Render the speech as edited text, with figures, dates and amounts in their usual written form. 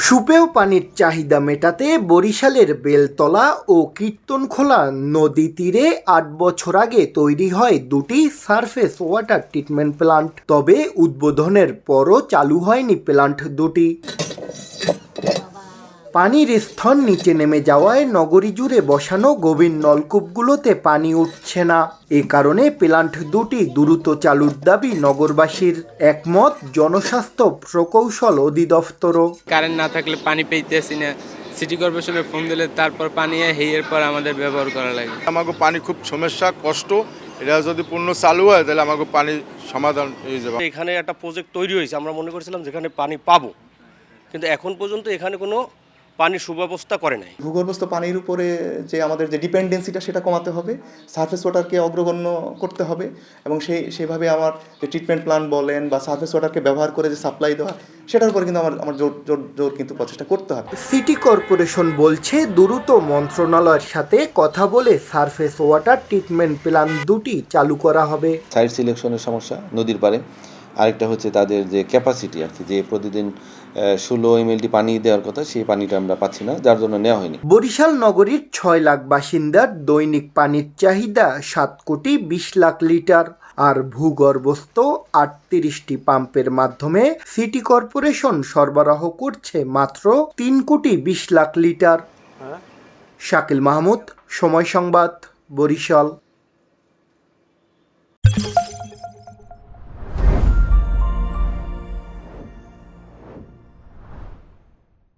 সুপেয় পানির চাহিদা মেটাতে বরিশালের বেলতলা ও কীর্তনখোলা নদী তীরে ৮ বছর আগে তৈরি হয় দুটি সারফেস ওয়াটার ট্রিটমেন্ট প্ল্যান্ট। তবে উদ্বোধনের পরও চালু হয়নি প্ল্যান্ট দুটি। পানির স্তর নিচে নেমে যাওয়ায় নগরী জুড়ে বসানো গভীর নলকূপগুলোতে পানি উঠছে না। এ কারণে প্ল্যান্ট দুটি দ্রুত চালুর দাবি নগরবাসীর। একমত জনস্বাস্থ্য প্রকৌশল অধিদপ্তরও। কারেন্ট না থাকলে পানি পেতেছি না, সিটি কর্পোরেশনে ফোন দিলে তারপর পানি এর পর আমাদের ব্যবহার করা লাগে। আমাকে পানি খুব সমস্যা, কষ্ট। এটা যদি পূর্ণ চালু হয় তাহলে আমাকে পানি সমাধান হয়ে যাবে। এখানে একটা প্রজেক্ট তৈরি হয়েছে, আমরা মনে করছিলাম যেখানে পানি পাবো, কিন্তু এখন পর্যন্ত এখানে কোনো পানির সুব্যবস্থা করে নাই। ভূগর্ভস্থ পানির উপরে যে আমাদের যে ডিপেন্ডেন্সিটা সেটা কমাতে হবে, সারফেস ওয়াটারকে অগ্রগণ্য করতে হবে এবং সেইভাবে আমার যে ট্রিটমেন্ট প্ল্যান্ট বলেন বা সারফেস ওয়াটারকে ব্যবহার করে যে সাপ্লাই দেওয়া, সেটার উপরে কিন্তু আমার জোর কিন্তু প্রচেষ্টা করতে হবে। সিটি কর্পোরেশন বলছে দ্রুত মন্ত্রণালয়ের সাথে কথা বলে সারফেস ওয়াটার ট্রিটমেন্ট প্ল্যান্ট দুটি চালু করা হবে। সাইট সিলেকশনের সমস্যা নদীর পাড়ে, আরেকটা হচ্ছে তাদের যে ক্যাপাসিটি আর কি, যে প্রতিদিন 16 ml পানি দেওয়ার কথা, সেই পানিটা আমরা পাচ্ছি না, যার জন্য নেওয়া হয়নি। বরিশাল নগরীর 6 লাখ বাসিন্দার দৈনিক পানির চাহিদা 7 কোটি 20 লাখ লিটার। আর ভূগর্ভস্থ 38টি পাম্পের মাধ্যমে সিটি কর্পোরেশন সরবরাহ করছে মাত্র 3 কোটি 20 লাখ লিটার। শাকিল মাহমুদ, সময় সংবাদ, বরিশাল।